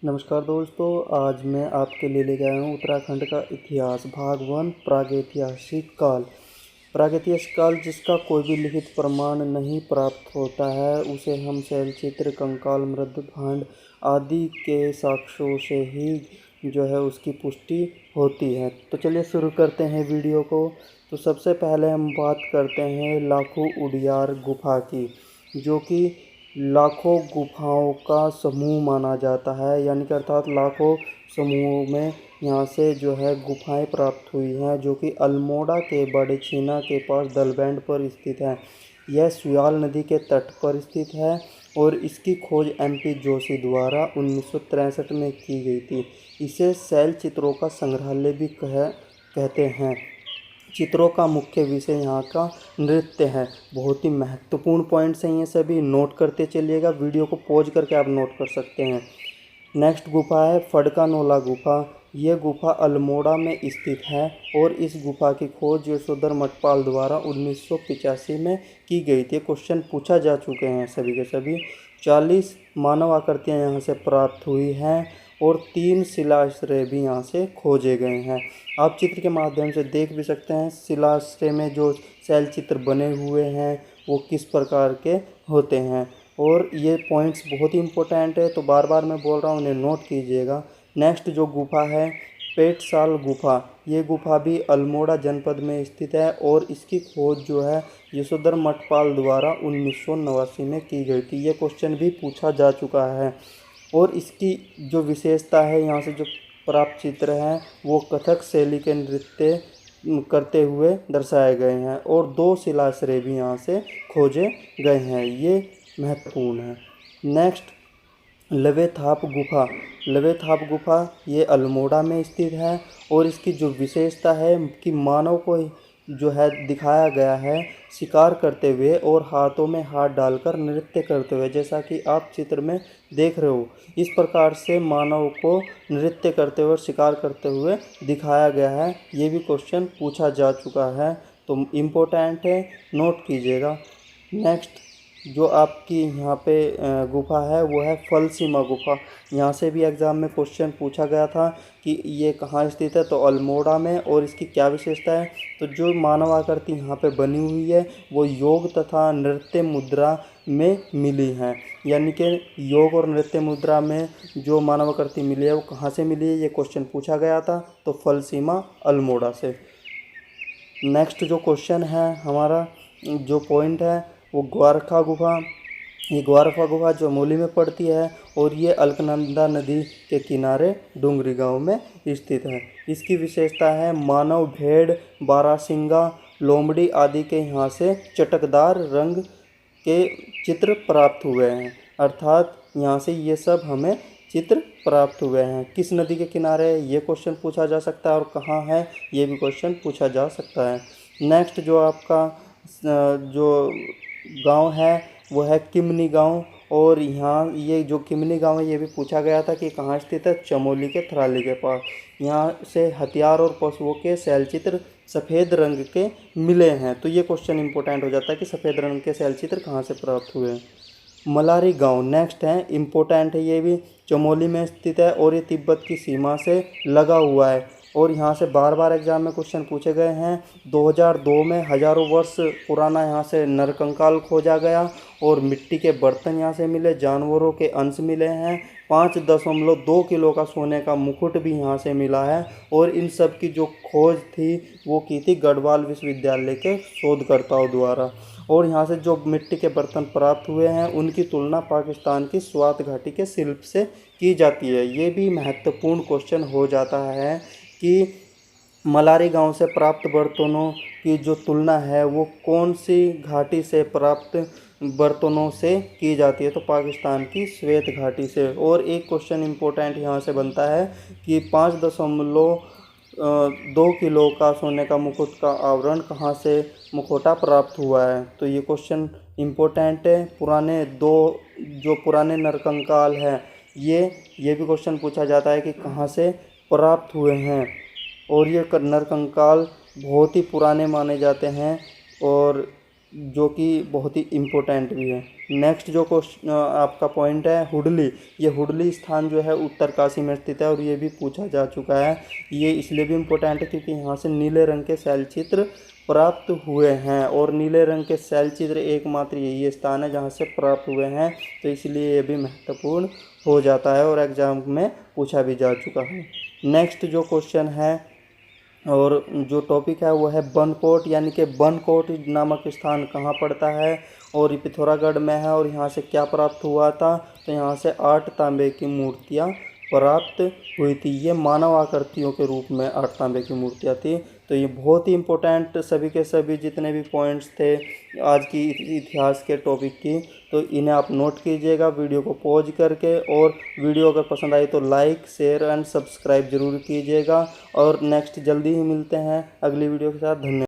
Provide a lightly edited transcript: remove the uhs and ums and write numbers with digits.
नमस्कार दोस्तों, आज मैं आपके लिए ले गया हूँ उत्तराखंड का इतिहास भाग 1 प्रागैतिहासिक काल। प्रागैतिहासिक काल जिसका कोई भी लिखित प्रमाण नहीं प्राप्त होता है, उसे हम शैलचित्र, कंकाल, मृदभांड आदि के साक्ष्यों से ही जो है उसकी पुष्टि होती है। तो चलिए शुरू करते हैं वीडियो को। तो सबसे पहले हम बात करते हैं लाखों उडियार गुफा की, जो कि लाखों गुफाओं का समूह माना जाता है, यानी कि अर्थात लाखों समूहों में यहाँ से जो है गुफाएं प्राप्त हुई हैं, जो कि अल्मोड़ा के बड़े छीना के पास दलबैंड पर स्थित है। यह सुयाल नदी के तट पर स्थित है और इसकी खोज MP जोशी द्वारा 1963 में की गई थी। इसे शैल चित्रों का संग्रहालय भी कहते हैं। चित्रों का मुख्य विषय यहाँ का नृत्य है। बहुत ही महत्वपूर्ण पॉइंट्स हैं ये सभी, नोट करते चलिएगा। वीडियो को पॉज करके आप नोट कर सकते हैं। नेक्स्ट गुफा है फड़कानोला गुफा। ये गुफा अल्मोड़ा में स्थित है और इस गुफा की खोज यशोधर मठपाल द्वारा 1985 में की गई थी। क्वेश्चन पूछा जा चुके हैं सभी के सभी। 40 मानव आकृतियाँ यहाँ से प्राप्त हुई हैं और 3 शिलाश्रय भी यहाँ से खोजे गए हैं। आप चित्र के माध्यम से देख भी सकते हैं शिलाश्रय में जो शैल चित्र बने हुए हैं वो किस प्रकार के होते हैं, और ये पॉइंट्स बहुत ही इम्पोर्टेंट है, तो बार बार मैं बोल रहा हूँ, उन्हें नोट कीजिएगा। नेक्स्ट जो गुफा है पेटसाल गुफा। ये गुफा भी अल्मोड़ा जनपद में स्थित है और इसकी खोज जो है यशोधर मठपाल द्वारा 1989 में की गई थी। ये क्वेश्चन भी पूछा जा चुका है। और इसकी जो विशेषता है, यहाँ से जो प्राप्त चित्र हैं वो कथक शैली के नृत्य करते हुए दर्शाए गए हैं और 2 शिलाश्रय भी यहाँ से खोजे गए हैं। ये महत्वपूर्ण है। नेक्स्ट लवेथाप गुफा। लवेथाप गुफा ये अल्मोड़ा में स्थित है और इसकी जो विशेषता है कि मानव को जो है दिखाया गया है शिकार करते हुए और हाथों में हाथ डालकर नृत्य करते हुए, जैसा कि आप चित्र में देख रहे हो। इस प्रकार से मानव को नृत्य करते हुए और शिकार करते हुए दिखाया गया है। ये भी क्वेश्चन पूछा जा चुका है, तो इम्पोर्टेंट है, नोट कीजिएगा। नेक्स्ट जो आपकी यहाँ पे गुफा है वो है फलसीमा गुफा। यहाँ से भी एग्ज़ाम में क्वेश्चन पूछा गया था कि ये कहाँ स्थित है, तो अल्मोड़ा में, और इसकी क्या विशेषता है। तो जो मानव आकृति यहाँ पे बनी हुई है वो योग तथा नृत्य मुद्रा में मिली है, यानी कि योग और नृत्य मुद्रा में जो मानव आकृति मिली है वो कहाँ से मिली है, ये क्वेश्चन पूछा गया था, तो फलसीमा अल्मोड़ा से। नेक्स्ट जो क्वेश्चन है हमारा, जो पॉइंट है वो ग्वारखा गुफा। ये ग्वारखा गुफा चमोली में पड़ती है और ये अलकनंदा नदी के किनारे डूंगरी गांव में स्थित है। इसकी विशेषता है मानव, भेड़, बारासिंगा, लोमड़ी आदि के यहाँ से चटकदार रंग के चित्र प्राप्त हुए हैं, अर्थात यहाँ से ये सब हमें चित्र प्राप्त हुए हैं। किस नदी के किनारे ये क्वेश्चन पूछा जा सकता है और कहाँ है ये भी क्वेश्चन पूछा जा सकता है। नेक्स्ट जो आपका जो गांव है वो है किमनी गांव, और यहाँ ये जो किमनी गांव है ये भी पूछा गया था कि कहाँ स्थित है, चमोली के थराली के पास। यहाँ से हथियार और पशुओं के शैलचित्र सफ़ेद रंग के मिले हैं, तो ये क्वेश्चन इंपॉर्टेंट हो जाता है कि सफ़ेद रंग के शैलचित्र कहाँ से प्राप्त हुए। मलारी गांव नेक्स्ट है, इम्पोर्टेंट है, ये भी चमोली में स्थित है और ये तिब्बत की सीमा से लगा हुआ है और यहाँ से बार बार एग्जाम में क्वेश्चन पूछे गए हैं। 2002 में हज़ारों वर्ष पुराना यहाँ से नरकंकाल खोजा गया और मिट्टी के बर्तन यहाँ से मिले, जानवरों के अंश मिले हैं, 5.2 किलो का सोने का मुकुट भी यहाँ से मिला है और इन सब की जो खोज थी वो की थी गढ़वाल विश्वविद्यालय के शोधकर्ताओं द्वारा। और यहाँ से जो मिट्टी के बर्तन प्राप्त हुए हैं उनकी तुलना पाकिस्तान की स्वात घाटी के शिल्प से की जाती है। ये भी महत्वपूर्ण क्वेश्चन हो जाता है कि मलारी गांव से प्राप्त बर्तनों की जो तुलना है वो कौन सी घाटी से प्राप्त बर्तनों से की जाती है, तो पाकिस्तान की श्वेत घाटी से। और एक क्वेश्चन इम्पोर्टेंट यहाँ से बनता है कि 5.2 किलो का सोने का मुकुट का आवरण कहाँ से मुखौटा प्राप्त हुआ है, तो ये क्वेश्चन इम्पोर्टेंट है। पुराने नरकंकाल है ये भी क्वेश्चन पूछा जाता है कि कहाँ से प्राप्त हुए हैं, और ये नरकंकाल बहुत ही पुराने माने जाते हैं और जो कि बहुत ही इम्पोर्टेंट भी है। नेक्स्ट जो क्वेश्चन आपका पॉइंट है हुडली, ये हुडली स्थान जो है उत्तरकाशी में स्थित है और ये भी पूछा जा चुका है। ये इसलिए भी इम्पोर्टेंट है क्योंकि यहाँ से नीले रंग के शैलचित्र प्राप्त हुए हैं और नीले रंग के शैलचित्र एकमात्र यही स्थान है जहाँ से प्राप्त हुए हैं, तो इसलिए ये भी महत्वपूर्ण हो जाता है और एग्जाम में पूछा भी जा चुका है। नेक्स्ट जो क्वेश्चन है और जो टॉपिक है वो है बनकोट, यानी कि बनकोट नामक स्थान कहाँ पड़ता है और ये पिथौरागढ़ में है और यहाँ से क्या प्राप्त हुआ था, तो यहाँ से 8 तांबे की मूर्तियाँ प्राप्त हुई थी। ये मानव आकृतियों के रूप में 8 तांबे की मूर्तियाँ थी। तो ये बहुत ही इम्पोर्टेंट सभी के सभी जितने भी पॉइंट्स थे आज की इतिहास के टॉपिक की, तो इन्हें आप नोट कीजिएगा वीडियो को पॉज करके, और वीडियो अगर पसंद आई तो लाइक शेयर एंड सब्सक्राइब ज़रूर कीजिएगा। और नेक्स्ट जल्दी ही मिलते हैं अगली वीडियो के साथ। धन्यवाद।